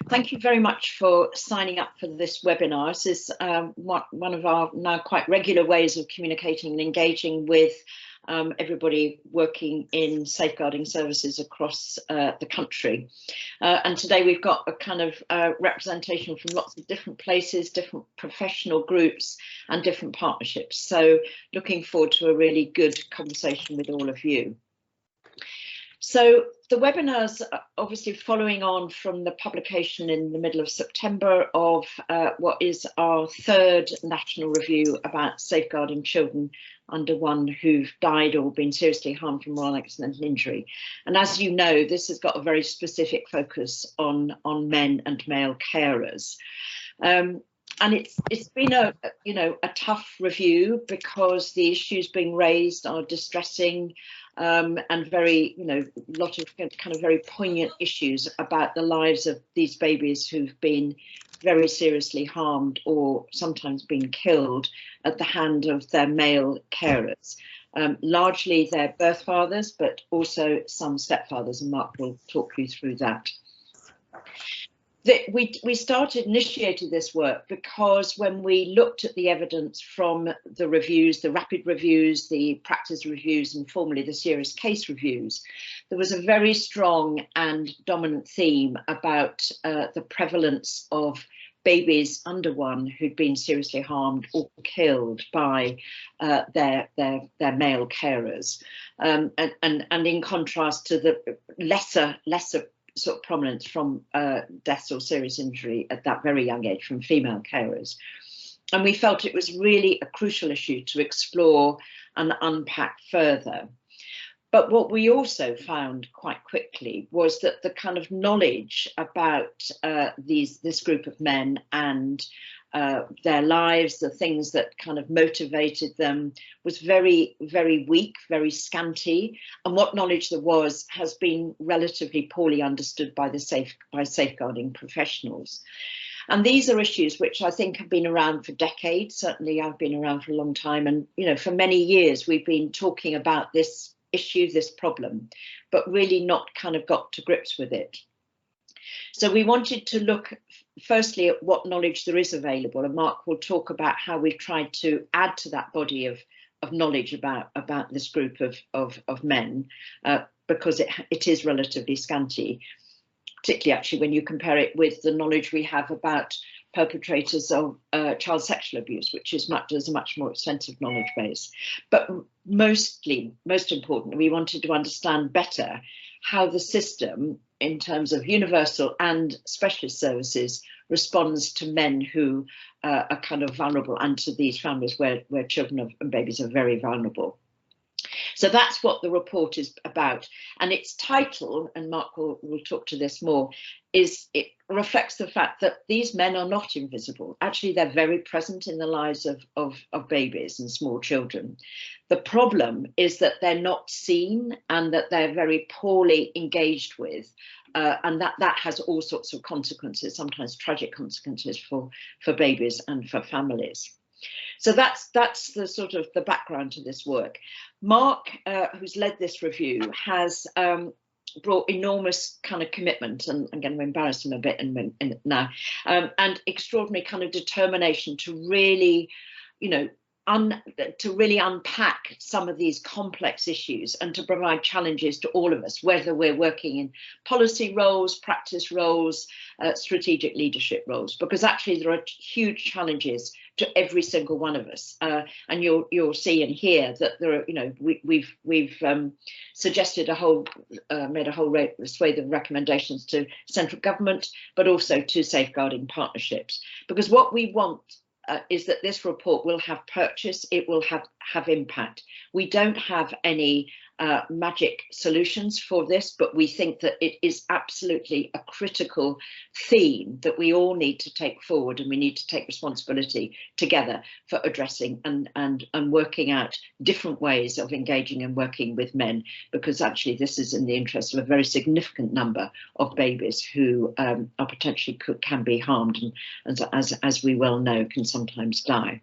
Thank you very much for signing up for this webinar. This is one of our now quite regular ways of communicating and engaging with everybody working in safeguarding services across the country. And today we've got a kind of representation from lots of different places, different professional groups and different partnerships. So looking forward to a really good conversation with all of you. So the webinars are obviously following on from the publication in the middle of September of what is our third national review about safeguarding children under one who've died or been seriously harmed from violent accidental injury. And as you know, this has got a very specific focus on men and male carers. And it's been a tough review because the issues being raised are distressing and very, lot of kind of very poignant issues about the lives of these babies who've been very seriously harmed or sometimes been killed at the hand of their male carers. Largely their birth fathers, but also some stepfathers, and Mark will talk you through that. We initiated this work because when we looked at the evidence from the reviews, the rapid reviews, the practice reviews, and formally the serious case reviews, there was a very strong and dominant theme about the prevalence of babies under one who'd been seriously harmed or killed by their male carers, and in contrast to the lesser sort of prominence from deaths or serious injury at that very young age from female carers. And we felt it was really a crucial issue to explore and unpack further. But what we also found quite quickly was that the kind of knowledge about this group of men and their lives, the things that kind of motivated them, was very, very weak, very scanty. And what knowledge there was has been relatively poorly understood by safeguarding professionals. And these are issues which I think have been around for decades. Certainly I've been around for a long time. And, for many years we've been talking about this issue, this problem, but really not kind of got to grips with it. So we wanted to look firstly at what knowledge there is available, and Mark will talk about how we've tried to add to that body of knowledge about this group of men, because it is relatively scanty, particularly actually when you compare it with the knowledge we have about perpetrators of child sexual abuse, which is a much more extensive knowledge base. But most importantly, we wanted to understand better how the system, in terms of universal and specialist services, responds to men who are kind of vulnerable, and to these families where children and babies are very vulnerable. So that's what the report is about, and its title, and Mark will talk to this more, is it reflects the fact that these men are not invisible. Actually, they're very present in the lives of babies and small children. The problem is that they're not seen and that they're very poorly engaged with, and that has all sorts of consequences, sometimes tragic consequences for babies and for families. So that's the sort of the background to this work. Mark, who's led this review, has brought enormous kind of commitment, and I'm going to embarrass him a bit now, and extraordinary kind of determination to really, to really unpack some of these complex issues and to provide challenges to all of us, whether we're working in policy roles, practice roles, strategic leadership roles, because actually there are huge challenges to every single one of us, and you'll see and hear that there are, we've suggested made a whole swathe of recommendations to central government, but also to safeguarding partnerships, because what we want is that this report will have purchase, it will have impact. We don't have any magic solutions for this, but we think that it is absolutely a critical theme that we all need to take forward, and we need to take responsibility together for addressing and working out different ways of engaging and working with men, because actually this is in the interest of a very significant number of babies who are potentially can be harmed, and as we well know, can sometimes die.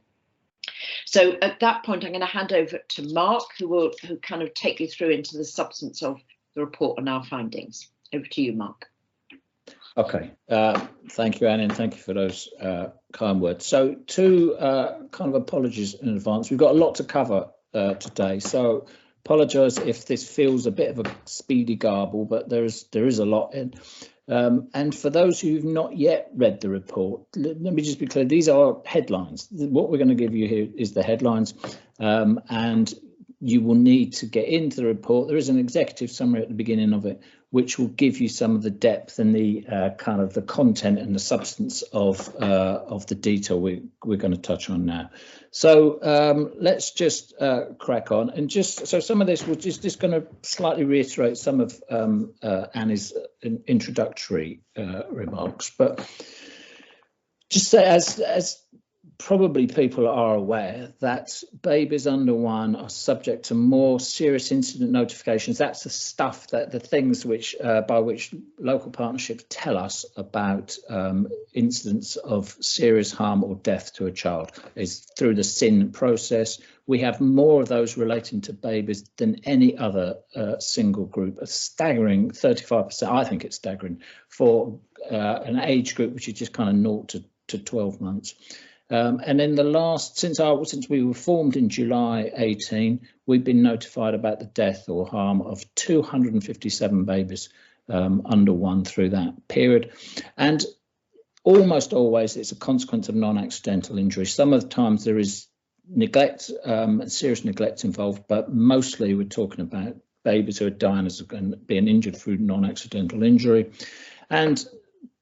So at that point, I'm going to hand over to Mark, who kind of take you through into the substance of the report and our findings. Over to you, Mark. Okay, thank you, Annie, and thank you for those kind words. So two kind of apologies in advance. We've got a lot to cover today, so apologise if this feels a bit of a speedy garble, but there is a lot in. And for those who've not yet read the report, let me just be clear, these are headlines. What we're going to give you here is the headlines, and you will need to get into the report. There is an executive summary at the beginning of it, which will give you some of the depth and the kind of the content and the substance of the detail we're going to touch on now. So let's just crack on, and just so some of this we're just going to slightly reiterate some of Annie's introductory remarks, but just say as probably people are aware that babies under 1 are subject to more serious incident notifications. That's the stuff, that the things which by which local partnerships tell us about incidents of serious harm or death to a child, is through the SIN process. We have more of those relating to babies than any other single group, a staggering 35%. I think it's staggering for an age group which is just kind of 0 to 12 months. And in the last, since we were formed in July 18, we've been notified about the death or harm of 257 babies under 1 through that period. And almost always it's a consequence of non-accidental injury. Some of the times there is neglect, serious neglect involved, but mostly we're talking about babies who are dying and being injured through non-accidental injury. And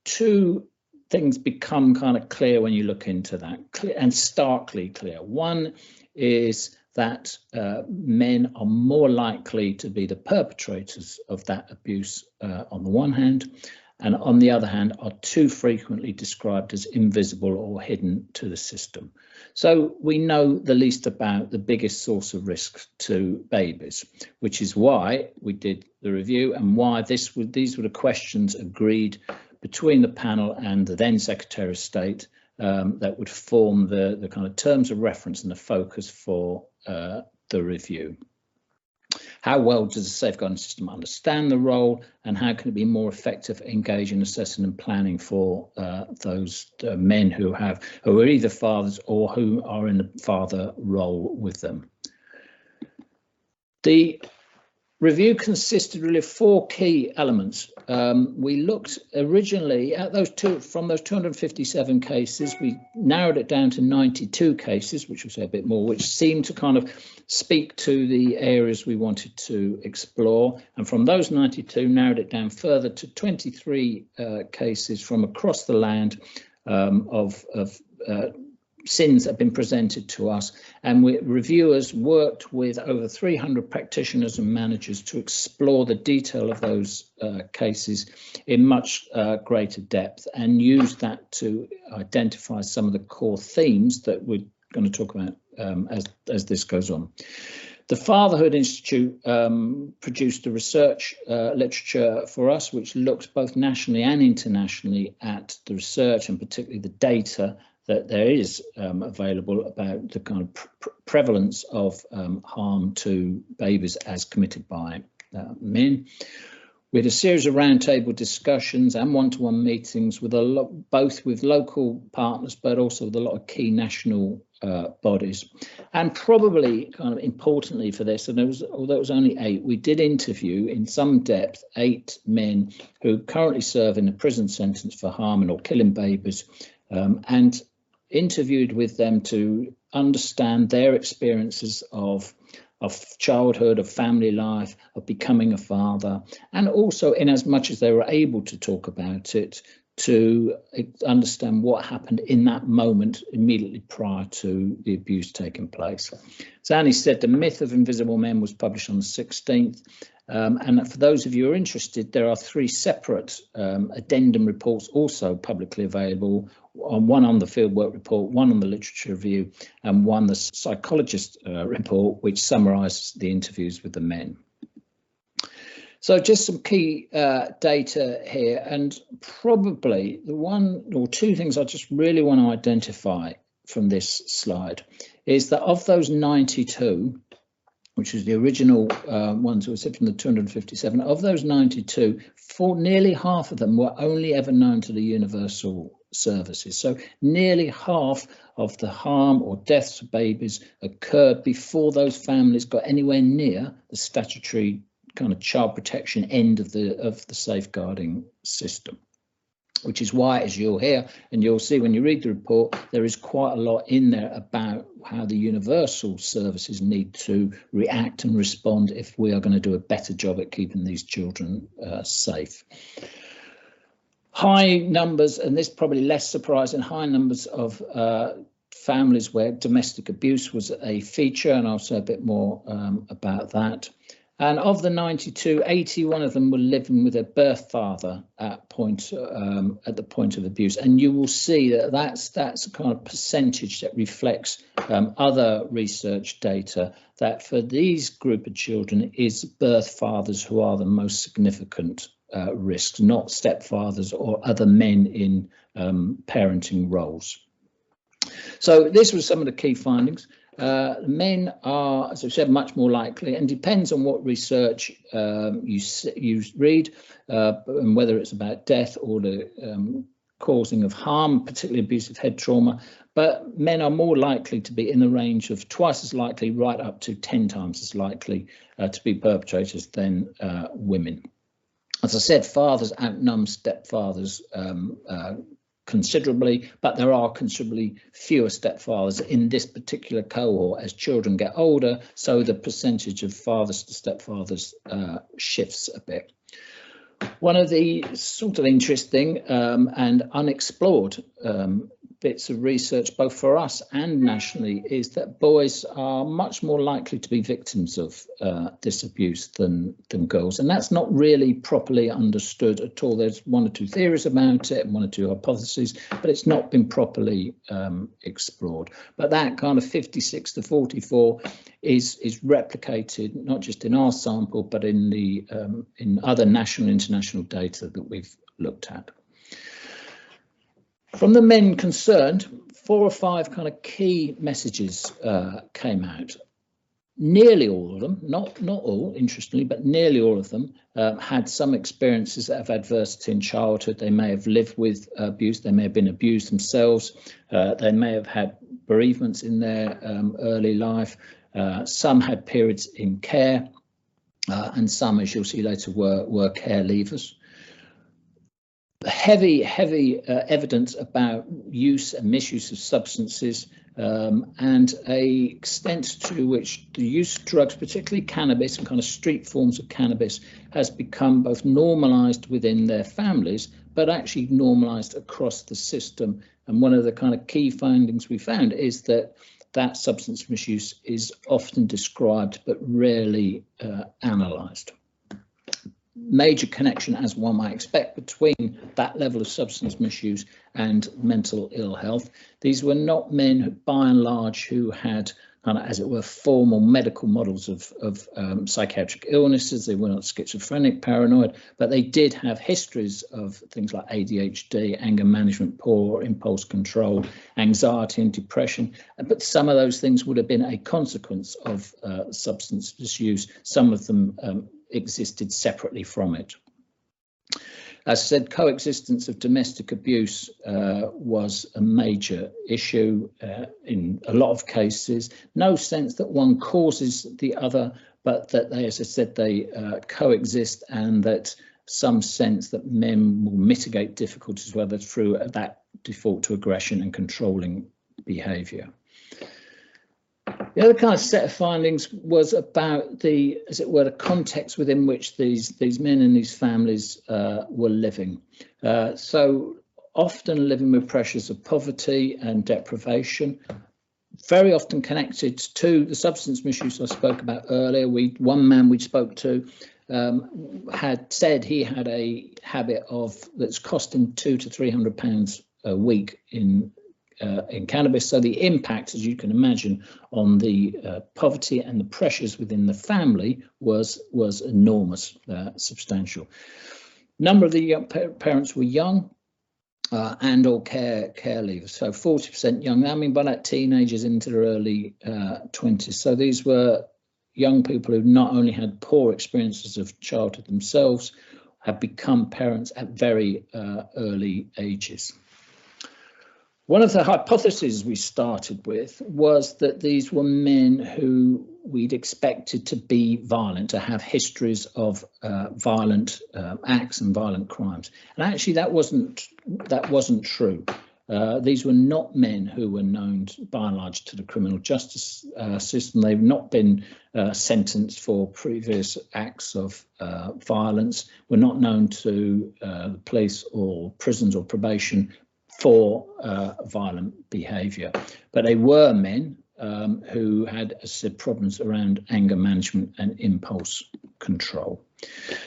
two things become kind of clear when you look into that, and starkly clear. One is that men are more likely to be the perpetrators of that abuse on the one hand, and on the other hand are too frequently described as invisible or hidden to the system. So we know the least about the biggest source of risk to babies, which is why we did the review and why these were the questions agreed between the panel and the then Secretary of State that would form the kind of terms of reference and the focus for the review. How well does the safeguarding system understand the role, and how can it be more effective engaging, assessing and planning for those men who are either fathers or who are in the father role with them? The review consisted really of 4 key elements. We looked originally at from those 257 cases. We narrowed it down to 92 cases, which was a bit more, which seemed to kind of speak to the areas we wanted to explore. And from those 92, narrowed it down further to 23 cases from across the land of SINs that have been presented to us, and reviewers worked with over 300 practitioners and managers to explore the detail of those cases in much greater depth, and use that to identify some of the core themes that we're going to talk about as this goes on. The Fatherhood Institute produced a research literature for us, which looked both nationally and internationally at the research and particularly the data that there is available about the kind of prevalence of harm to babies as committed by men. We had a series of roundtable discussions and one-to-one meetings with both with local partners, but also with a lot of key national bodies. And probably kind of importantly for this, and although it was only 8, we did interview in some depth 8 men who currently serve in a prison sentence for harming or killing babies, and interviewed with them to understand their experiences of childhood, of family life, of becoming a father, and also, in as much as they were able to talk about it, to understand what happened in that moment immediately prior to the abuse taking place. As Annie said, The Myth of Invisible Men was published on the 16th. And for those of you who are interested, there are 3 separate addendum reports also publicly available, one on the fieldwork report, one on the literature review, and one the psychologist report, which summarises the interviews with the men. So just some key data here, and probably the 1 or 2 things I just really want to identify from this slide is that of those 92, which was the original ones who were said from the 257, of those 92, nearly half of them were only ever known to the universal services. So nearly half of the harm or deaths of babies occurred before those families got anywhere near the statutory kind of child protection end of the safeguarding system. Which is why, as you'll hear and you'll see when you read the report, there is quite a lot in there about how the universal services need to react and respond if we are going to do a better job at keeping these children safe. High numbers, and this probably less surprising, high numbers of families where domestic abuse was a feature, and I'll say a bit more about that. And of the 92, 81 of them were living with a birth father at the point of abuse. And you will see that that's a kind of percentage that reflects other research data that for these group of children is birth fathers who are the most significant risks, not stepfathers or other men in parenting roles. So this was some of the key findings. Men are, as I said, much more likely, and depends on what research you read, and whether it's about death or the causing of harm, particularly abusive head trauma. But men are more likely to be in the range of twice as likely, right up to 10 times as likely to be perpetrators than women. As I said, fathers outnumber stepfathers considerably, but there are considerably fewer stepfathers in this particular cohort as children get older, so the percentage of fathers to stepfathers shifts a bit. One of the sort of interesting and unexplored bits of research, both for us and nationally, is that boys are much more likely to be victims of this abuse than girls, and that's not really properly understood at all. There's one or two theories about it and one or two hypotheses, but it's not been properly explored. But that kind of 56 to 44 is replicated not just in our sample, but in the in other national and international data that we've looked at. From the men concerned, 4 or 5 kind of key messages came out. Nearly all of them, not all, interestingly, but nearly all of them had some experiences of adversity in childhood. They may have lived with abuse, they may have been abused themselves, they may have had bereavements in their early life. Some had periods in care, and some, as you'll see later, were care leavers. Heavy evidence about use and misuse of substances, and a extent to which the use of drugs, particularly cannabis and kind of street forms of cannabis, has become both normalised within their families, but actually normalised across the system. And one of the kind of key findings we found is that substance misuse is often described but rarely analysed. Major connection, as one might expect, between that level of substance misuse and mental ill health. These were not men, by and large, who had kind of, as it were, formal medical models of psychiatric illnesses. They were not schizophrenic, paranoid, but they did have histories of things like ADHD, anger management, poor impulse control, anxiety and depression. But some of those things would have been a consequence of substance misuse. Some of them existed separately from it. As I said, coexistence of domestic abuse was a major issue in a lot of cases. No sense that one causes the other, but that they, as I said, they coexist, and that some sense that men will mitigate difficulties, whether through that default to aggression and controlling behaviour. The other kind of set of findings was about the, as it were, the context within which these men and these families were living. So often living with pressures of poverty and deprivation, very often connected to the substance misuse I spoke about earlier. One man we spoke to had said he had a habit of that's costing £200 to £300 a week in cannabis. So the impact, as you can imagine, on the poverty and the pressures within the family was enormous, substantial. Number of the young parents were young and or care leavers. So 40% young. I mean, by that, teenagers into their early 20s. So these were young people who not only had poor experiences of childhood themselves, have become parents at very early ages. One of the hypotheses we started with was that these were men who we'd expected to be violent, to have histories of violent acts and violent crimes. And actually that wasn't true. These were not men who were known by and large to the criminal justice system. They've not been sentenced for previous acts of violence, were not known to the police or prisons or probation for violent behaviour. But they were men who had, as I said, problems around anger management and impulse control.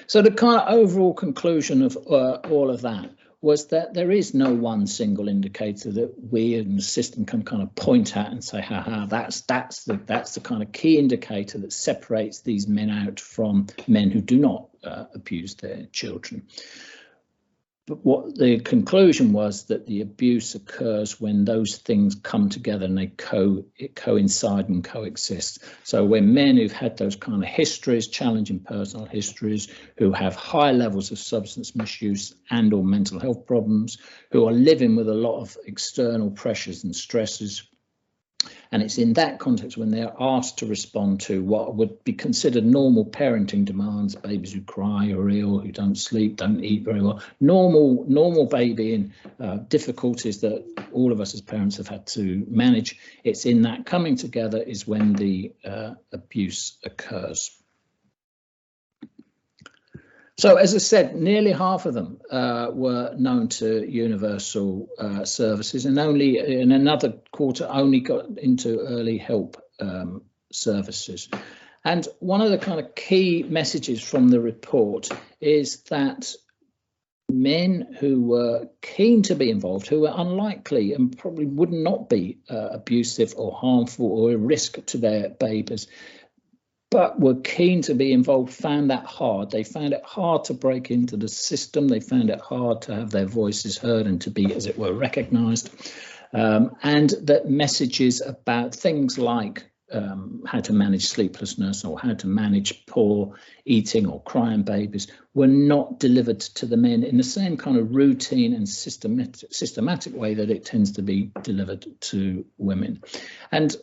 So the kind of overall conclusion of all of that was that there is no one single indicator that we in the system can kind of point at and say, haha, that's the kind of key indicator that separates these men out from men who do not abuse their children. But what the conclusion was that the abuse occurs when those things come together and they coincide and coexist. So when men who've had those kind of histories, challenging personal histories, who have high levels of substance misuse and or mental health problems, who are living with a lot of external pressures and stresses, and it's in that context when they're asked to respond to what would be considered normal parenting demands, babies who cry or ill, who don't sleep, don't eat very well, normal baby and difficulties that all of us as parents have had to manage. It's in that coming together is when the abuse occurs. So, as I said, nearly half of them were known to universal services, and only in another quarter only got into early help services. And one of the kind of key messages from the report is that men who were keen to be involved, who were unlikely and probably would not be abusive or harmful or a risk to their babies, but were keen to be involved, found that hard. They found it hard to break into the system. They found it hard to have their voices heard and to be, as it were, recognised. And that messages about things like how to manage sleeplessness or how to manage poor eating or crying babies were not delivered to the men in the same kind of routine and systematic way that it tends to be delivered to women. And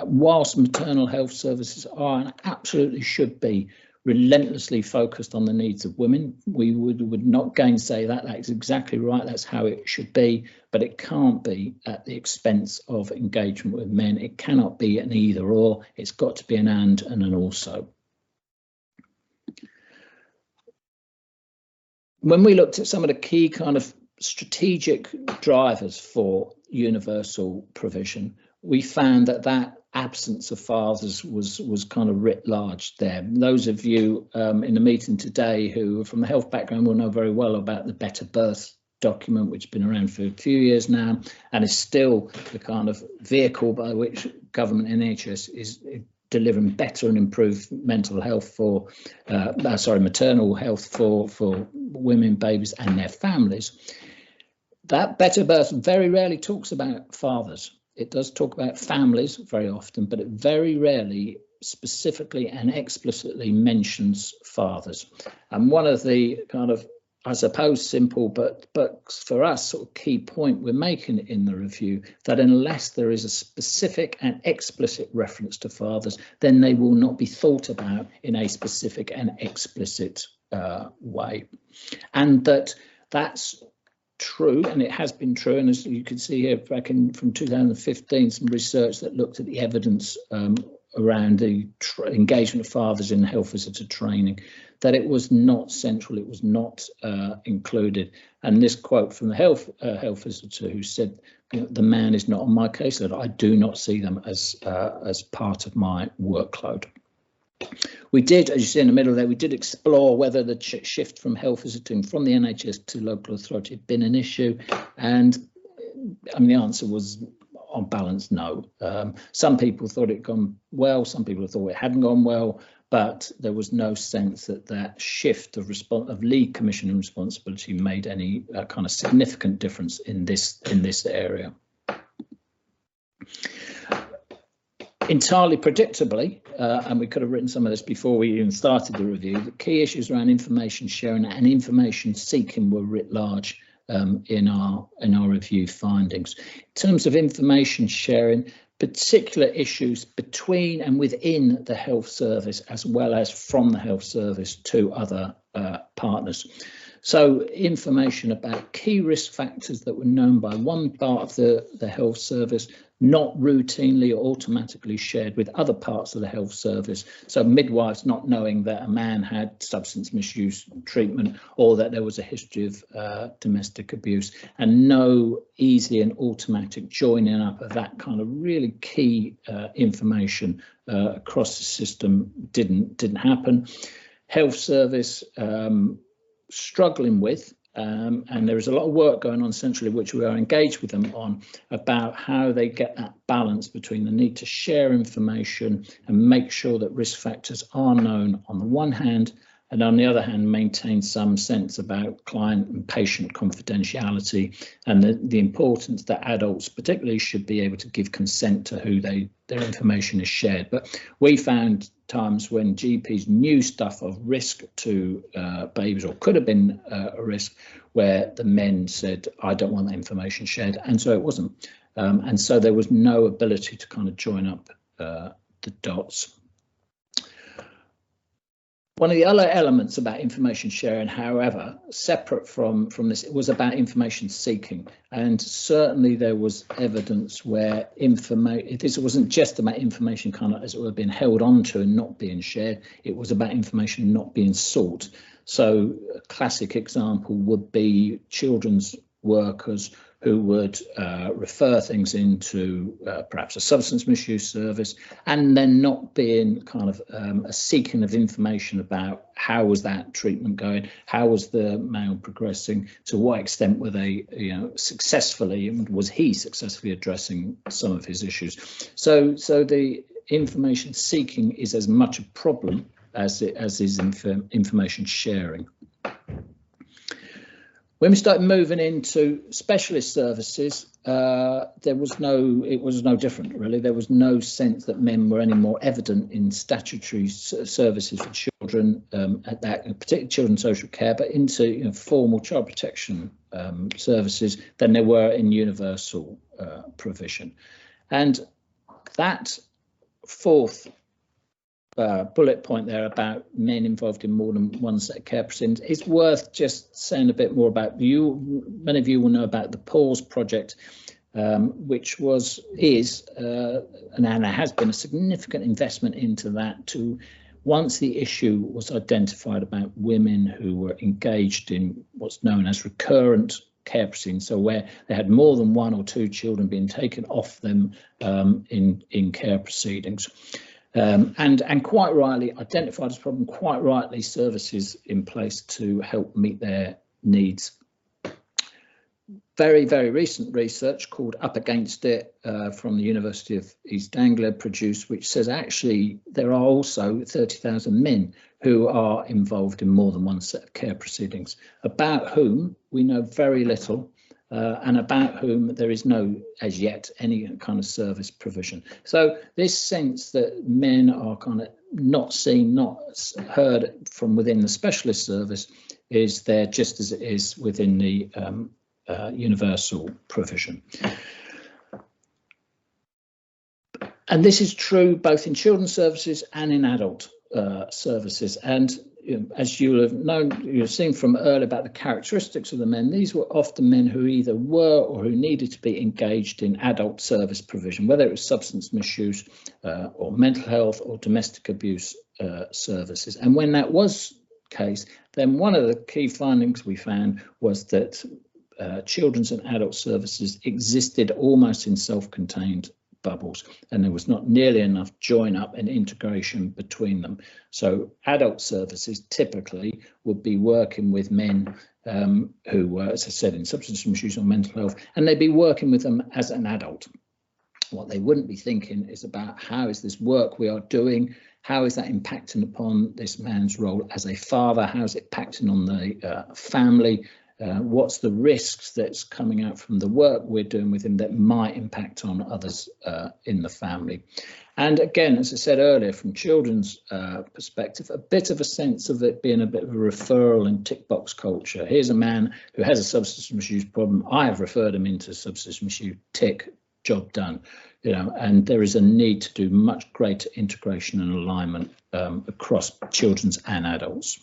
whilst maternal health services are and absolutely should be relentlessly focused on the needs of women, we would not gainsay that. That's exactly right. That's how it should be. But it can't be at the expense of engagement with men. It cannot be an either or. It's got to be an and an also. When we looked at some of the key kind of strategic drivers for universal provision, we found that absence of fathers was kind of writ large there. Those of you in the meeting today who are from the health background will know very well about the Better Birth document, which has been around for a few years now and is still the kind of vehicle by which government NHS is delivering better and improved mental health for maternal health for women, babies and their families. That Better Birth very rarely talks about fathers. It does talk about families very often, but it very rarely specifically and explicitly mentions fathers. And one of the kind of, I suppose, simple, but for us, sort of key point we're making in the review, that unless there is a specific and explicit reference to fathers, then they will not be thought about in a specific and explicit way. And that's true, and it has been true, and as you can see here back from 2015, some research that looked at the evidence around the engagement of fathers in health visitor training, that it was not central, it was not included. And this quote from the health visitor who said, you know, the man is not on my caseload. I do not see them as part of my workload. We did, as you see in the middle there, we did explore whether the shift from health visiting from the NHS to local authority had been an issue, and I mean, the answer was on balance, no. Some people thought it had gone well, some people thought it hadn't gone well, but there was no sense that shift of lead commissioning responsibility made any kind of significant difference in this area. Entirely predictably, and we could have written some of this before we even started the review, the key issues around information sharing and information seeking were writ large in our review findings. In terms of information sharing, particular issues between and within the health service, as well as from the health service to other partners. So information about key risk factors that were known by one part of the health service, not routinely or automatically shared with other parts of the health service. So midwives not knowing that a man had substance misuse treatment or that there was a history of domestic abuse, and no easy and automatic joining up of that kind of really key information across the system didn't happen. Health service struggling with, and there is a lot of work going on centrally, which we are engaged with them on, about how they get that balance between the need to share information and make sure that risk factors are known on the one hand, and on the other hand maintain some sense about client and patient confidentiality and the importance that adults particularly should be able to give consent to who their information is shared. But we found times when GPs knew stuff of risk to babies, or could have been a risk, where the men said, I don't want that information shared, and so it wasn't. And so there was no ability to kind of join up the dots. One of the other elements about information sharing, however, separate from this, it was about information seeking. And certainly there was evidence where this wasn't just about information kind of as it were being held onto and not being shared, it was about information not being sought. So a classic example would be children's workers who would refer things into perhaps a substance misuse service, and then not being kind of a seeking of information about how was that treatment going, how was the male progressing, to what extent were they, successfully, and was he successfully addressing some of his issues. So the information seeking is as much a problem as is information sharing. When we started moving into specialist services, it was no different, really. There was no sense that men were any more evident in statutory services for children, at that, particularly children's social care, but into formal child protection services than there were in universal provision. And that fourth bullet point there about men involved in more than one set of care proceedings is worth just saying a bit more about. Many of you will know about the Pause project, which is and there has been a significant investment into that to, once the issue was identified about women who were engaged in what's known as recurrent care proceedings, so where they had more than one or two children being taken off them in care proceedings. And quite rightly identified as a problem, quite rightly services in place to help meet their needs. Very, very recent research called Up Against It from the University of East Anglia produced, which says actually there are also 30,000 men who are involved in more than one set of care proceedings, about whom we know very little. And about whom there is no, as yet, any kind of service provision. So this sense that men are kind of not seen, not heard from within the specialist service is there just as it is within the universal provision. And this is true both in children's services and in adult services. And as you'll have known, you've seen from earlier about the characteristics of the men, these were often men who either were or who needed to be engaged in adult service provision, whether it was substance misuse or mental health or domestic abuse services. And when that was the case, then one of the key findings we found was that children's and adult services existed almost in self-contained bubbles, and there was not nearly enough join up and integration between them. So adult services typically would be working with men who were, as I said, in substance misuse or mental health, and they'd be working with them as an adult. What they wouldn't be thinking is about how is this work we are doing, how is that impacting upon this man's role as a father, how is it impacting on the family, What's the risks that's coming out from the work we're doing with him that might impact on others in the family? And again, as I said earlier, from children's perspective, a bit of a sense of it being a bit of a referral and tick box culture. Here's a man who has a substance misuse problem. I have referred him into substance misuse, tick, job done. You know, and there is a need to do much greater integration and alignment across children's and adults.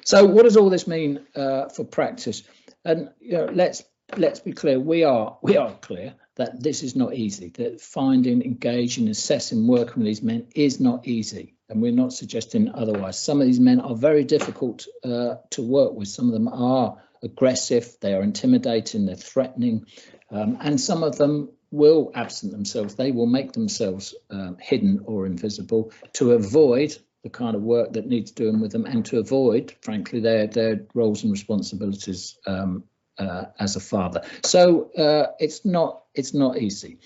So what does all this mean for practice? And you know, let's be clear, we are clear that this is not easy, that finding, engaging, assessing, working with these men is not easy, and we're not suggesting otherwise. Some of these men are very difficult to work with. Some of them are aggressive, they are intimidating, they're threatening, and some of them will absent themselves. They will make themselves hidden or invisible to avoid the kind of work that needs doing with them, and to avoid, frankly, their roles and responsibilities as a father. So it's not easy.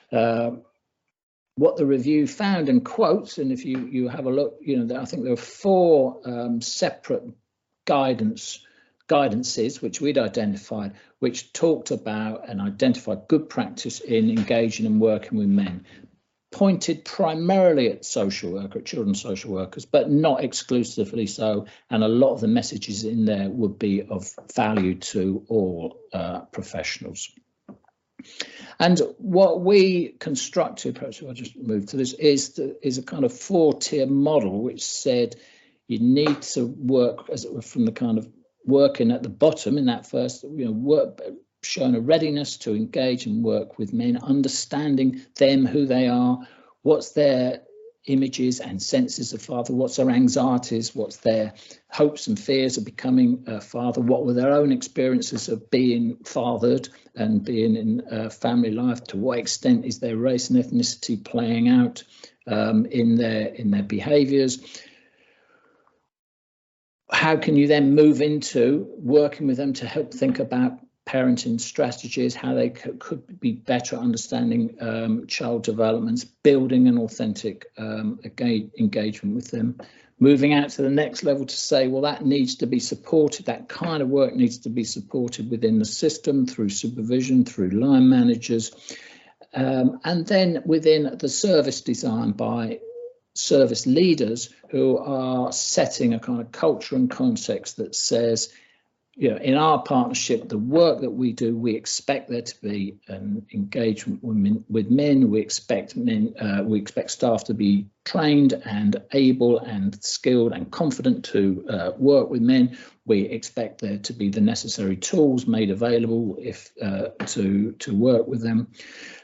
What the review found in quotes, and if you have a look, you know, I think there are 4 separate guidances which we'd identified, which talked about and identified good practice in engaging and working with men, pointed primarily at social work, at children's social workers, but not exclusively so. And a lot of the messages in there would be of value to all professionals. And what we constructed, perhaps I'll just move to this, is a kind of 4-tier model, which said you need to work, as it were, from the kind of working at the bottom in that first, you know, work, showing a readiness to engage and work with men, understanding them, who they are, what's their images and senses of father, what's their anxieties, what's their hopes and fears of becoming a father, what were their own experiences of being fathered and being in family life, to what extent is their race and ethnicity playing out in their behaviours. How can you then move into working with them to help think about parenting strategies, how they could be better understanding child developments, building an authentic engagement with them, moving out to the next level to say, well, that needs to be supported, that kind of work needs to be supported within the system through supervision, through line managers, and then within the service design by service leaders who are setting a kind of culture and context that says, you know, in our partnership, the work that we do, we expect there to be an engagement with men. We expect staff to be trained and able and skilled and confident to work with men. We expect there to be the necessary tools made available to work with them.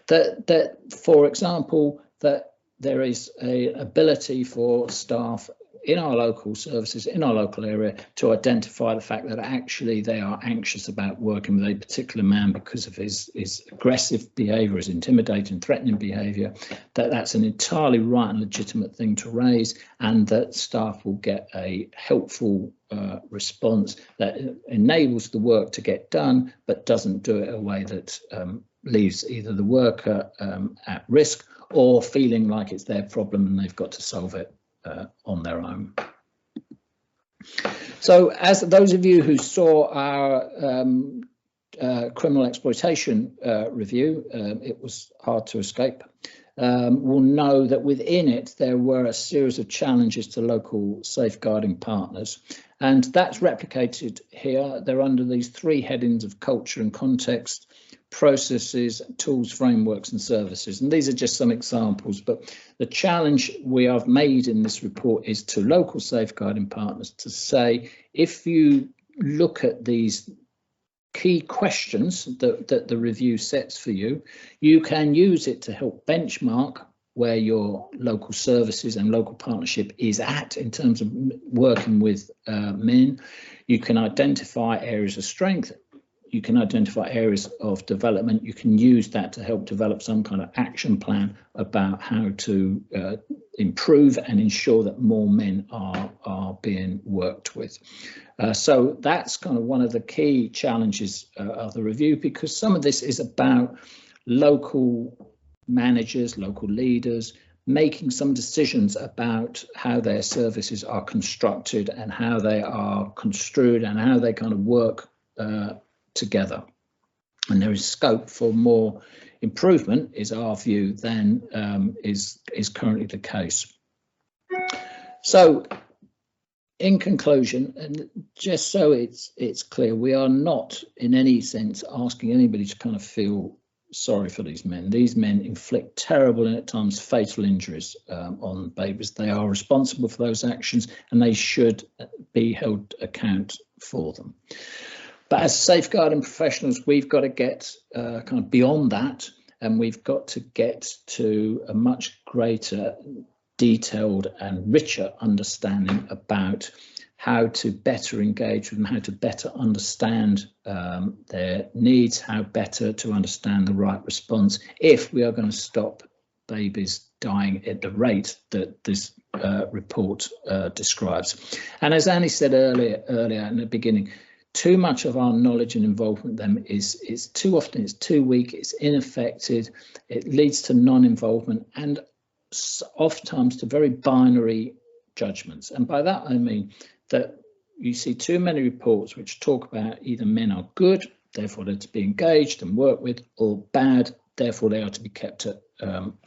That, for example, that there is an ability for staff in our local services, in our local area, to identify the fact that actually they are anxious about working with a particular man because of his aggressive behaviour, his intimidating, threatening behaviour, that's an entirely right and legitimate thing to raise, and that staff will get a helpful response that enables the work to get done, but doesn't do it in a way that leaves either the worker at risk or feeling like it's their problem and they've got to solve it on their own. So, as those of you who saw our criminal exploitation review, it was hard to escape, will know that within it there were a series of challenges to local safeguarding partners, and that's replicated here. They're under these 3 headings of culture and context, processes, tools, frameworks and services. And these are just some examples, but the challenge we have made in this report is to local safeguarding partners to say, if you look at these key questions that the review sets for you, you can use it to help benchmark where your local services and local partnership is at in terms of working with men. You can identify areas of strength. You can identify areas of development. You can use that to help develop some kind of action plan about how to improve and ensure that more men are being worked with. So that's kind of one of the key challenges of the review, because some of this is about local managers, local leaders, making some decisions about how their services are constructed and how they are construed and how they kind of work together. And there is scope for more improvement, is our view, than is currently the case. So, in conclusion, and just so it's clear, we are not in any sense asking anybody to kind of feel sorry for these men. These men inflict terrible and at times fatal injuries on babies. They are responsible for those actions and they should be held account for them. But as safeguarding professionals, we've got to get kind of beyond that, and we've got to get to a much greater, detailed and richer understanding about how to better engage with them, how to better understand their needs, how better to understand the right response if we are going to stop babies dying at the rate that this report describes. And as Annie said earlier in the beginning, too much of our knowledge and involvement with them is too often, it's too weak, it's ineffective, it leads to non-involvement and oftentimes to very binary judgments. And by that I mean that you see too many reports which talk about either men are good, therefore they're to be engaged and worked with, or bad, therefore they are to be kept at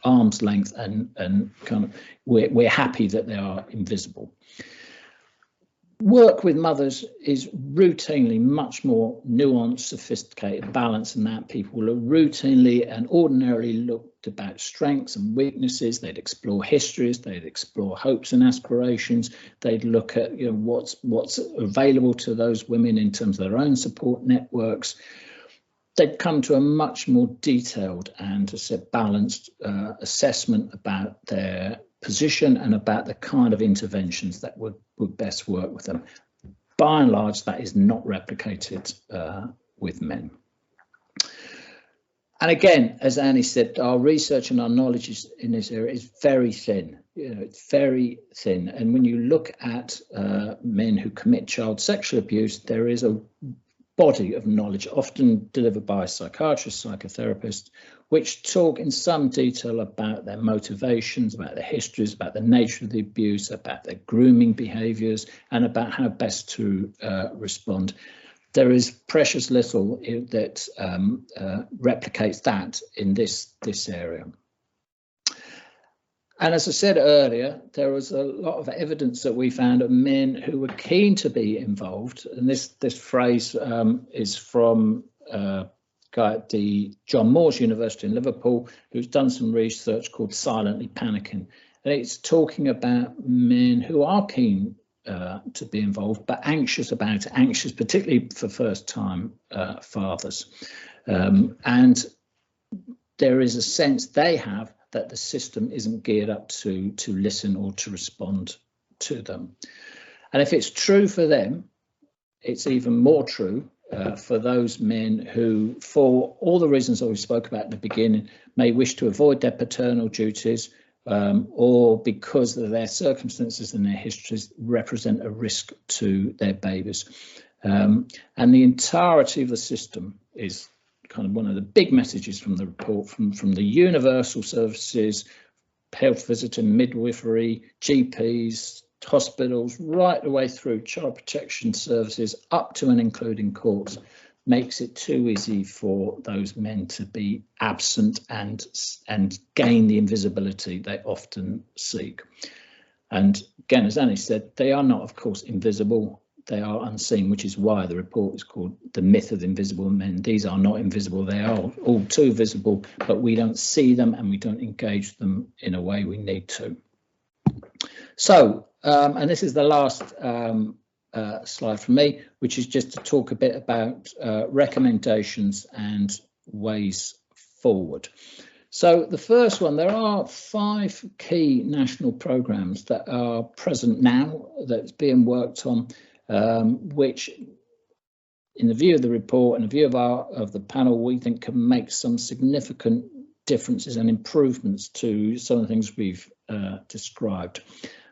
arm's length and kind of we're happy that they are invisible. Work with mothers is routinely much more nuanced, sophisticated, balanced than that. People will routinely and ordinarily look about strengths and weaknesses. They'd explore histories, they'd explore hopes and aspirations. They'd look at what's available to those women in terms of their own support networks. They'd come to a much more detailed and balanced assessment about their position and about the kind of interventions that would best work with them. By and large, that is not replicated with men. And again, as Annie said, our research and our knowledge in this area is very thin. It's very thin. And when you look at men who commit child sexual abuse, there is a body of knowledge, often delivered by psychiatrists, psychotherapists, which talk in some detail about their motivations, about their histories, about the nature of the abuse, about their grooming behaviours, and about how best to respond. There is precious little that replicates that in this area. And as I said earlier, there was a lot of evidence that we found of men who were keen to be involved. And this phrase is from a guy at the John Moores University in Liverpool, who's done some research called Silently Panicking. And it's talking about men who are keen to be involved, but anxious about it, anxious particularly for first-time fathers. And there is a sense they have that the system isn't geared up to listen or to respond to them. And if it's true for them, it's even more true for those men who, for all the reasons that we spoke about in the beginning, may wish to avoid their paternal duties or because of their circumstances and their histories represent a risk to their babies. And the entirety of the system is kind of one of the big messages from the report, from the universal services, health visiting, midwifery, GPs, hospitals, right the way through child protection services, up to and including courts, makes it too easy for those men to be absent and gain the invisibility they often seek. And again, as Annie said, they are not, of course, invisible. They are unseen, which is why the report is called The Myth of Invisible Men. These are not invisible. They are all too visible, but we don't see them and we don't engage them in a way we need to. So, and this is the last slide from me, which is just to talk a bit about recommendations and ways forward. So the first one, there are 5 key national programmes that are present now that's being worked on, which in the view of the report and the view of the panel, we think can make some significant differences and improvements to some of the things we've described.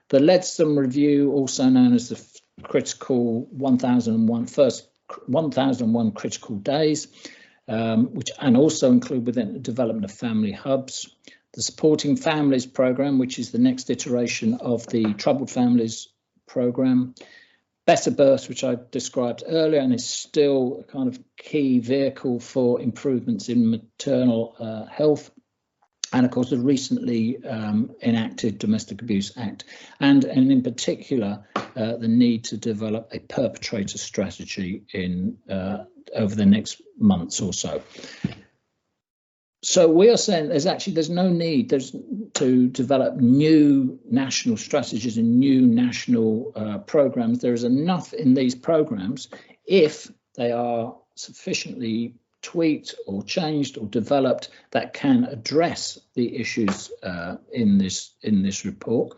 The Leadsom Review, also known as the critical 1001 critical days, which and also include within the development of family hubs. the Supporting Families programme, which is the next iteration of the Troubled Families programme. Better Birth, which I described earlier, and is still a kind of key vehicle for improvements in maternal health. And of course, the recently enacted Domestic Abuse Act, and in particular, the need to develop a perpetrator strategy in over the next months or so. So we are saying there's no need to develop new national strategies and new national programs. There is enough in these programs if they are sufficiently tweaked or changed or developed that can address the issues in this report,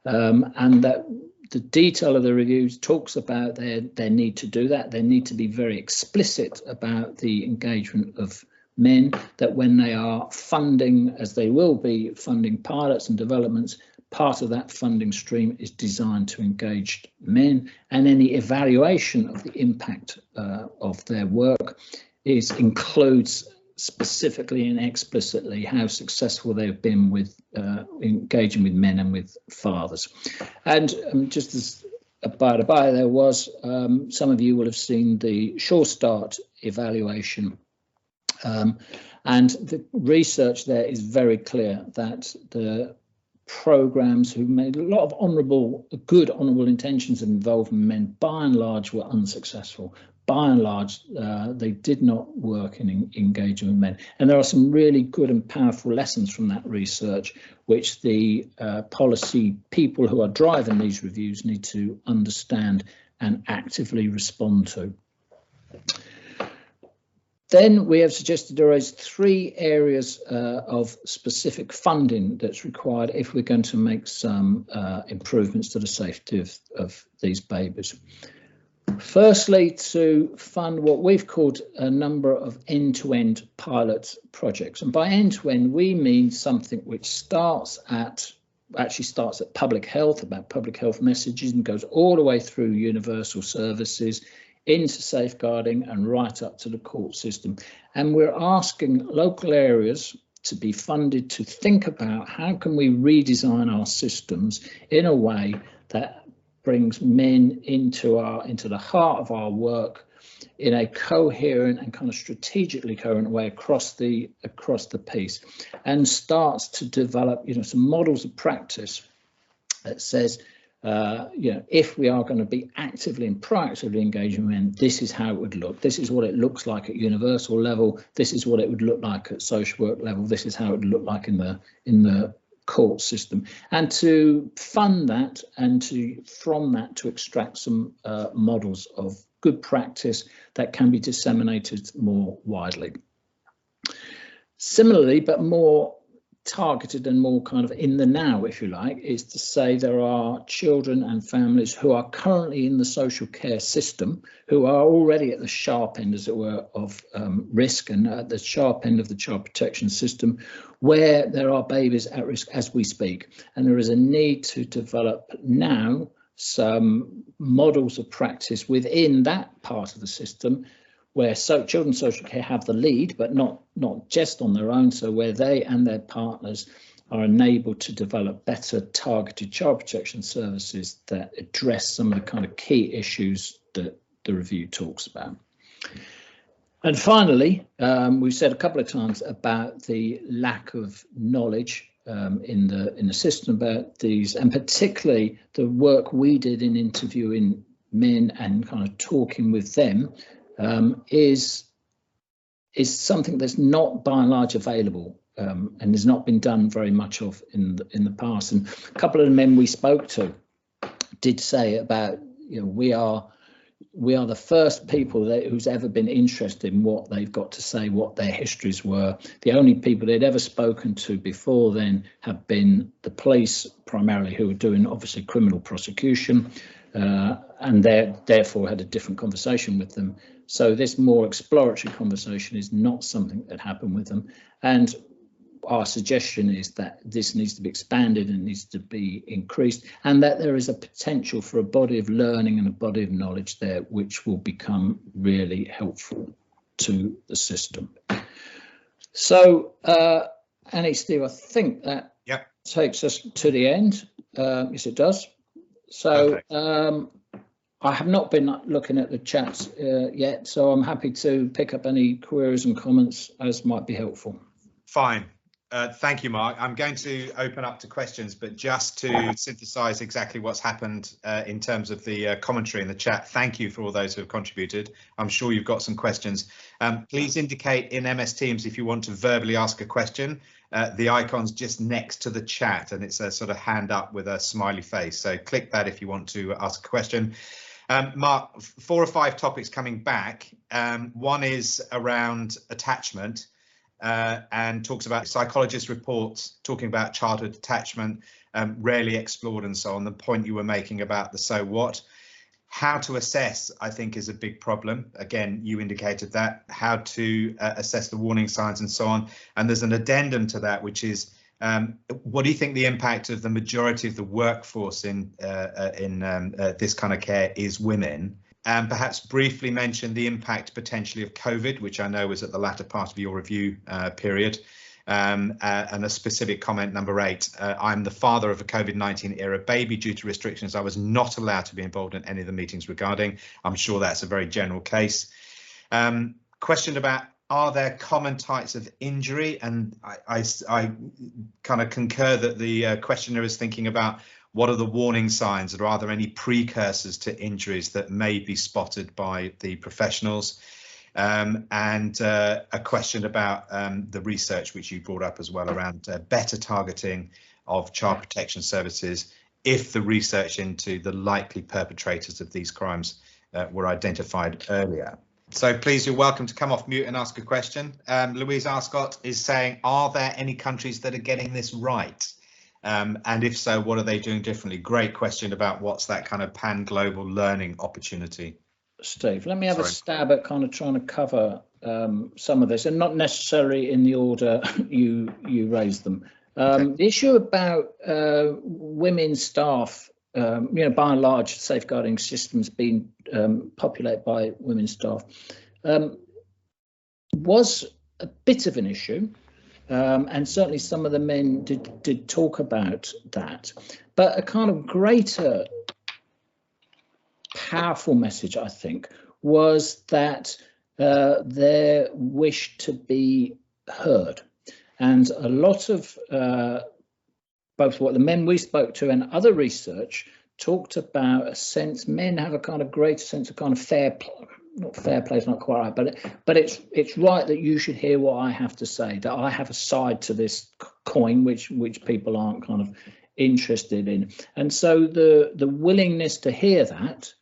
and that the detail of the reviews talks about their need to do that. They need to be very explicit about the engagement of men, that when they are funding, as they will be funding pilots and developments, part of that funding stream is designed to engage men, and any evaluation of the impact of their work includes specifically and explicitly how successful they've been with engaging with men and with fathers. And just as a by the by, there was some of you will have seen the Sure Start evaluation, and the research there is very clear that the programs who made a lot of good honourable intentions of involving men, by and large, were unsuccessful. By and large, they did not work in engaging with men. And there are some really good and powerful lessons from that research, which the policy people who are driving these reviews need to understand and actively respond to. Then we have suggested there is 3 areas of specific funding that's required if we're going to make some improvements to the safety of these babies. Firstly, to fund what we've called a number of end-to-end pilot projects. And by end-to-end, we mean something which starts at public health, about public health messages, and goes all the way through universal services, into safeguarding, and right up to the court system. And we're asking local areas to be funded to think about how can we redesign our systems in a way that brings men into the heart of our work in a coherent and kind of strategically coherent way across the piece, and starts to develop some models of practice that says if we are going to be actively and proactively engaging men, this is how it would look. This is what it looks like at universal level. This is what it would look like at social work level. This is how it would look like in the court system, and to fund that, and from that to extract some models of good practice that can be disseminated more widely. Similarly, but more targeted and more kind of in the now, if you like, is to say there are children and families who are currently in the social care system, who are already at the sharp end, as it were, of risk, and at the sharp end of the child protection system, where there are babies at risk as we speak. And there is a need to develop now some models of practice within that part of the system, where children's social care have the lead, but not just on their own. So where they and their partners are enabled to develop better targeted child protection services that address some of the kind of key issues that the review talks about. And finally, we've said a couple of times about the lack of knowledge in the system about these, and particularly the work we did in interviewing men and kind of talking with them. Is something that's not by and large available, and has not been done very much of in the past. And a couple of the men we spoke to did say about, we are the first people who's ever been interested in what they've got to say, what their histories were. The only people they'd ever spoken to before then have been the police, primarily, who were doing obviously criminal prosecution, and therefore had a different conversation with them. So this more exploratory conversation is not something that happened with them. And our suggestion is that this needs to be expanded and needs to be increased, and that there is a potential for a body of learning and a body of knowledge there which will become really helpful to the system. So Annie, Steve, I think that Yep. takes us to the end. Yes, it does. So I have not been looking at the chats yet, so I'm happy to pick up any queries and comments as might be helpful. Fine. Thank you, Mark. I'm going to open up to questions, but just to synthesize exactly what's happened in terms of the commentary in the chat, thank you for all those who have contributed. I'm sure you've got some questions. Please indicate in MS Teams if you want to verbally ask a question. The icon's just next to the chat and it's a sort of hand up with a smiley face. So click that if you want to ask a question. Mark, 4 or 5 topics coming back. One is around attachment. And talks about psychologist reports talking about childhood attachment, rarely explored and so on. The point you were making about the so what, how to assess, I think, is a big problem. Again, you indicated that, how to assess the warning signs and so on. And there's an addendum to that, which is what do you think the impact of the majority of the workforce in this kind of care is women? And perhaps briefly mention the impact potentially of COVID, which I know was at the latter part of your review period. And a specific comment, number 8, I'm the father of a COVID-19 era baby. Due to restrictions, I was not allowed to be involved in any of the meetings regarding. I'm sure that's a very general case. Question about, are there common types of injury? And I kind of concur that the questioner is thinking about what are the warning signs, or are there any precursors to injuries that may be spotted by the professionals? And a question about the research which you brought up as well around better targeting of child protection services if the research into the likely perpetrators of these crimes were identified earlier. So please, you're welcome to come off mute and ask a question. Louise Arscott is saying, are there any countries that are getting this right? And if so, what are they doing differently? Great question about what's that kind of pan-global learning opportunity. Steve, let me have a stab at kind of trying to cover some of this, and not necessarily in the order you raised them. The issue about women staff, by and large, safeguarding systems being populated by women staff was a bit of an issue. And certainly some of the men did talk about that, but a kind of greater powerful message, I think, was that their wish to be heard. And a lot of both what the men we spoke to and other research talked about a sense, men have a kind of greater sense of kind of fair play. Not fair play is not quite right, but it's right that you should hear what I have to say, that I have a side to this coin which people aren't kind of interested in. And so the willingness to hear that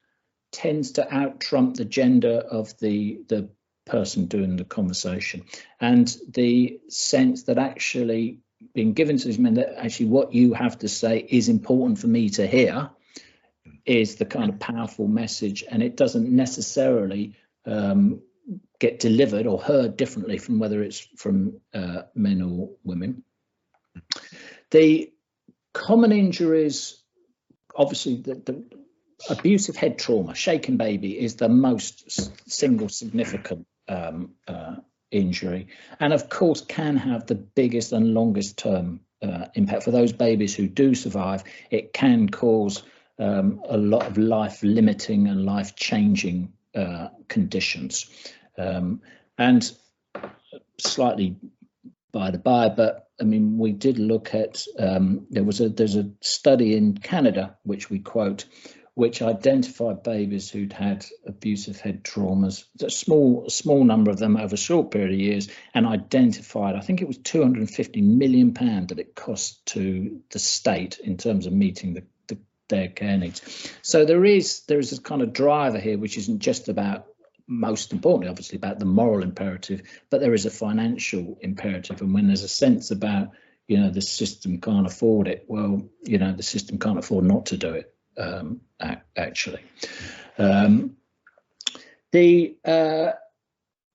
tends to out trump the gender of the person doing the conversation, and the sense that actually being given to these men that actually what you have to say is important for me to hear is the kind of powerful message, and it doesn't necessarily get delivered or heard differently from whether it's from men or women. The common injuries, obviously the abusive head trauma, shaken baby is the most single significant injury, and of course can have the biggest and longest term impact. For those babies who do survive, it can cause a lot of life limiting and life changing conditions. And slightly by the by, but I mean, we did look at, there's a study in Canada, which we quote, which identified babies who'd had abusive head traumas, a small number of them over a short period of years, and identified, I think it was £250 million that it cost to the state in terms of meeting their care needs. So there is a kind of driver here, which isn't just about, most importantly, obviously, about the moral imperative, but there is a financial imperative. And when there's a sense about, the system can't afford it, well, the system can't afford not to do it, actually. I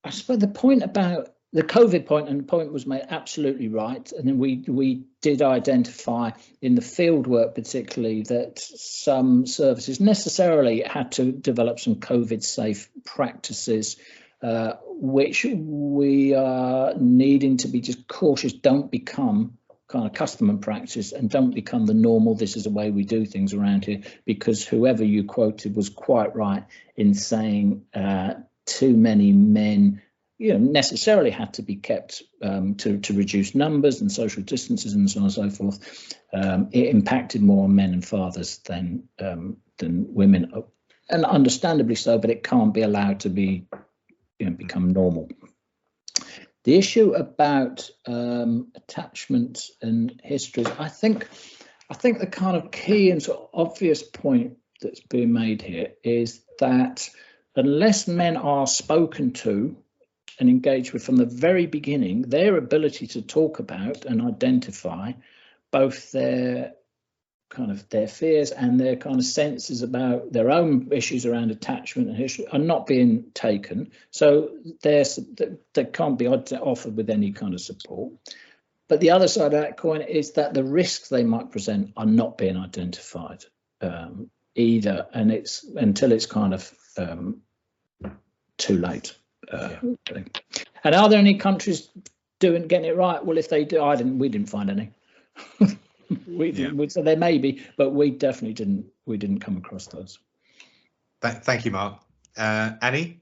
suppose the point about the COVID point, and the point was made absolutely right. And then we did identify in the field work, particularly, that some services necessarily had to develop some COVID safe practices which we are needing to be just cautious don't become kind of custom and practice and don't become the normal. This is the way we do things around here, because whoever you quoted was quite right in saying too many men necessarily had to be kept to reduce numbers and social distances and so on and so forth. It impacted more on men and fathers than women, and understandably so, but it can't be allowed to be become normal. The issue about attachment and histories, I think the kind of key and sort of obvious point that's being made here is that unless men are spoken to and engaged with from the very beginning, their ability to talk about and identify both their fears and their kind of senses about their own issues around attachment and history are not being taken. So they can't be offered with any kind of support. But the other side of that coin is that the risks they might present are not being identified either, and it's until it's kind of too late. And are there any countries getting it right? Well, if they do, we didn't find any. So there may be, but we definitely didn't. We didn't come across those. Thank you, Mark. Annie?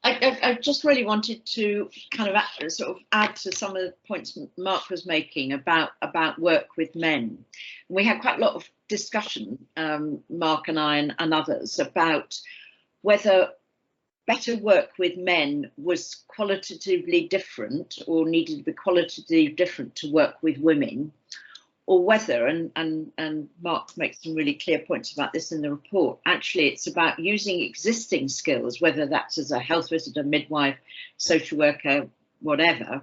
I just really wanted to kind of sort of add to some of the points Mark was making about work with men. We had quite a lot of discussion, Mark and I and others, about whether better work with men was qualitatively different or needed to be qualitatively different to work with women, or whether, and Mark makes some really clear points about this in the report, actually it's about using existing skills, whether that's as a health visitor, midwife, social worker, whatever,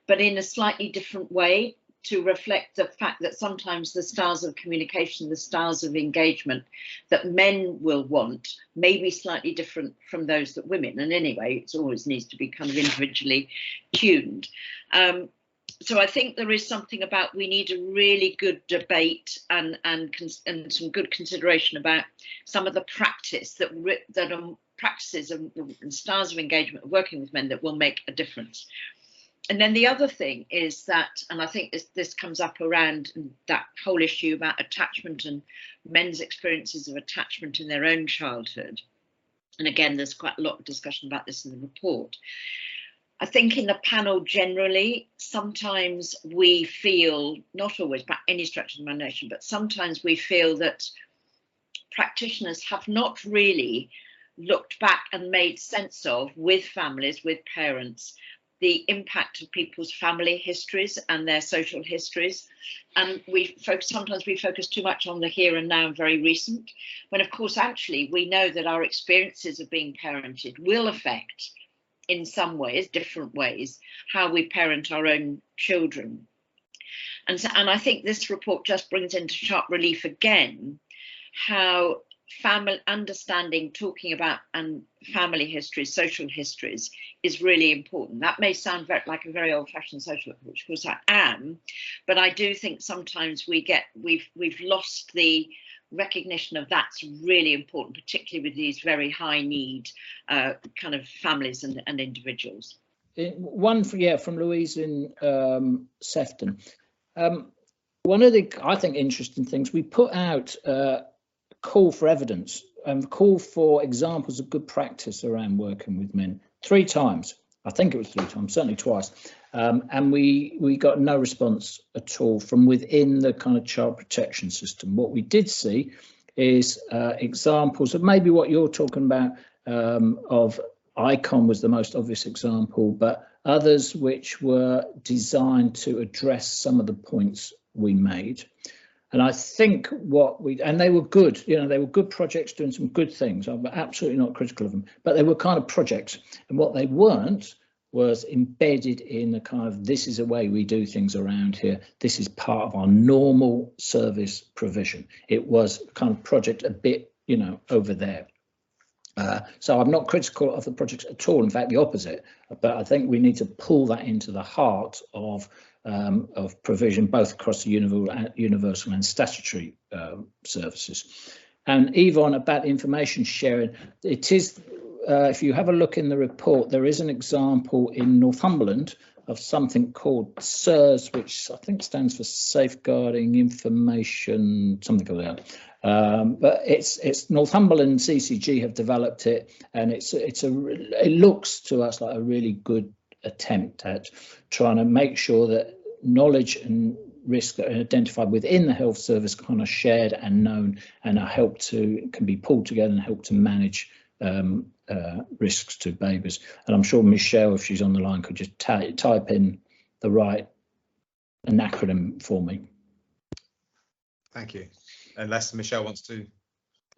but in a slightly different way to reflect the fact that sometimes the styles of communication, the styles of engagement that men will want may be slightly different from those that women, and anyway, it always needs to be kind of individually tuned. So I think there is something about we need a really good debate and some good consideration about some of the practice that are practices and styles of engagement of working with men that will make a difference. And then the other thing is that, and I think this comes up around that whole issue about attachment and men's experiences of attachment in their own childhood. And again, there's quite a lot of discussion about this in the report. I think in the panel generally, sometimes we feel, not always by any stretch of the imagination, but sometimes we feel that practitioners have not really looked back and made sense of, with families, with parents, the impact of people's family histories and their social histories. And sometimes we focus too much on the here and now and very recent, when of course, actually, we know that our experiences of being parented will affect, in some ways, different ways, how we parent our own children. And I think this report just brings into sharp relief again how family understanding, talking about and family histories, social histories is really important. That may sound like a very old-fashioned social worker, which of course I am, but I do think sometimes we've lost the recognition of that's really important, particularly with these very high need kind of families and individuals. One from Louise in Sefton. One of the, I think, interesting things, we put out a call for evidence and call for examples of good practice around working with men 3 times. I think it was 3 times, certainly twice. And we got no response at all from within the kind of child protection system. What we did see is examples of maybe what you're talking about, of ICON was the most obvious example, but others which were designed to address some of the points we made. And I think and they were good, they were good projects doing some good things. I'm absolutely not critical of them, but they were kind of projects. And what they weren't was embedded in the kind of, this is a way we do things around here. This is part of our normal service provision. It was a kind of project a bit, over there. So I'm not critical of the projects at all. In fact, the opposite. But I think we need to pull that into the heart of provision, both across the universal and statutory services. And Yvonne, about information sharing, it is if you have a look in the report, there is an example in Northumberland of something called SIRS, which I think stands for Safeguarding Information, something like that. But it's Northumberland CCG have developed it, and it looks to us like a really good attempt at trying to make sure that knowledge and risk that are identified within the health service kind of shared and known, and can be pulled together and help to manage risks to babies. And I'm sure Michelle, if she's on the line, could just type in the right acronym for me. Thank you. Unless Michelle wants to.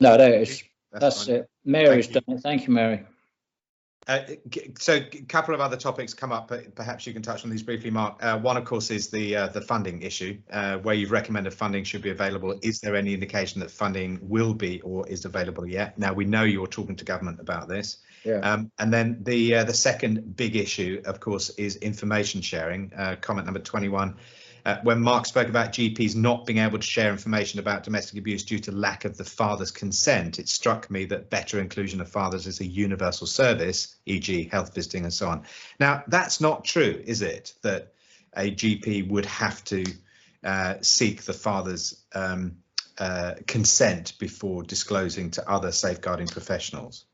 No, there it is. That's it. Mary's done it. Thank you, Mary. So a couple of other topics come up, but perhaps you can touch on these briefly, Mark. One, of course, is the funding issue, where you've recommended funding should be available. Is there any indication that funding will be or is available yet? Now, we know you're talking to government about this. Yeah. And then the second big issue, of course, is information sharing. Comment number 21. When Mark spoke about GPs not being able to share information about domestic abuse due to lack of the father's consent, it struck me that better inclusion of fathers is a universal service, e.g. health visiting and so on. Now, that's not true, is it, that a GP would have to seek the father's consent before disclosing to other safeguarding professionals?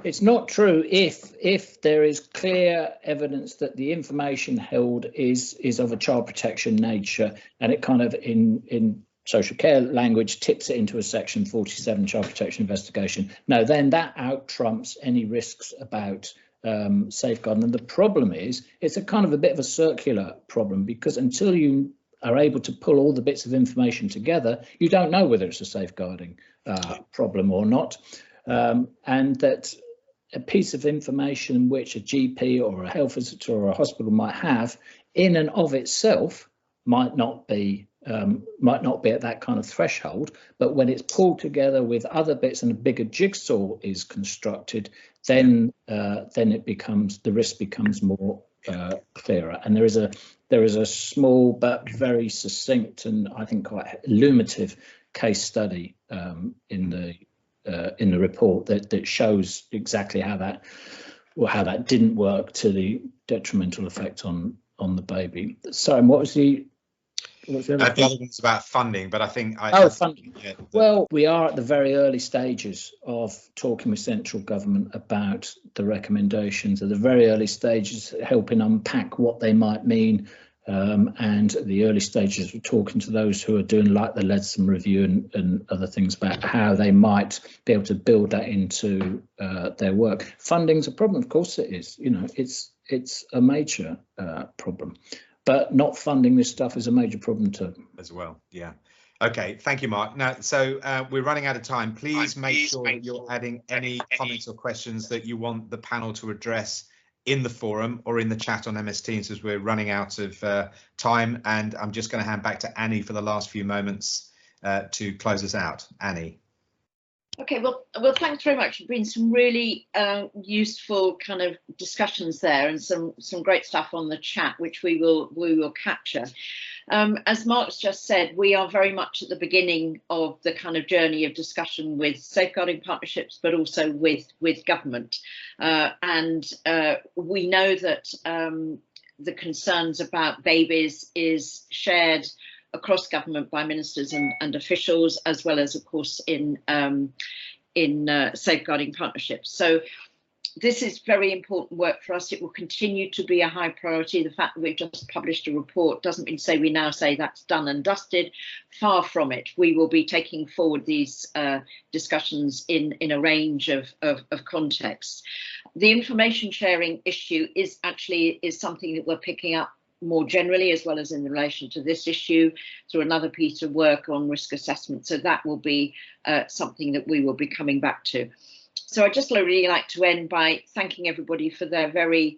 It's not true if there is clear evidence that the information held is of a child protection nature, and it kind of in social care language tips it into a section 47 child protection investigation. No, then that out trumps any risks about safeguarding. And the problem is it's a kind of a bit of a circular problem, because until you are able to pull all the bits of information together, you don't know whether it's a safeguarding problem or not. And that a piece of information which a GP or a health visitor or a hospital might have in and of itself might not be at that kind of threshold, but when it's pulled together with other bits and a bigger jigsaw is constructed, then the risk becomes more clearer. And there is a small but very succinct and I think quite illuminative case study in the report that shows exactly how that didn't work to the detrimental effect on the baby. So, and what was the other one's about funding, but I think funding. Yeah, well, we are at the very early stages of talking with central government about the recommendations, at the very early stages, helping unpack what they might mean. And the early stages of talking to those who are doing like the Leadsom review and other things about how they might be able to build that into their work. Funding's a problem, of course it is. You know, it's a major problem, but not funding this stuff is a major problem too. As well, yeah. Okay, thank you, Mark. Now, so we're running out of time. Please make sure that you're adding any comments or questions that you want the panel to address in the forum or in the chat on MS Teams, as we're running out of time. And I'm just going to hand back to Annie for the last few moments to close us out. Annie. Okay, well, thanks very much. There's been some really useful kind of discussions there, and some great stuff on the chat, which we will capture. As Mark's just said, we are very much at the beginning of the kind of journey of discussion with safeguarding partnerships, but also with government. And we know that the concerns about babies is shared across government by ministers and officials, as well as, of course, in safeguarding partnerships. So this is very important work for us. It will continue to be a high priority. The fact that we've just published a report doesn't mean to say we now say that's done and dusted. Far from it. We will be taking forward these discussions in a range of contexts. The information sharing issue is something that we're picking up more generally, as well as in relation to this issue, through another piece of work on risk assessment. So that will be something that we will be coming back to. So I'd just really like to end by thanking everybody for their very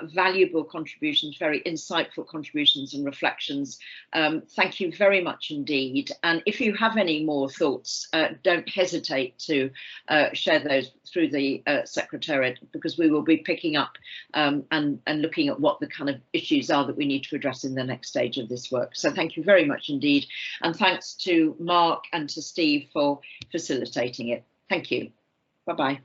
valuable contributions, very insightful contributions and reflections. Thank you very much indeed. And if you have any more thoughts, don't hesitate to share those through the Secretariat, because we will be picking up and looking at what the kind of issues are that we need to address in the next stage of this work. So thank you very much indeed. And thanks to Mark and to Steve for facilitating it. Thank you. Bye-bye.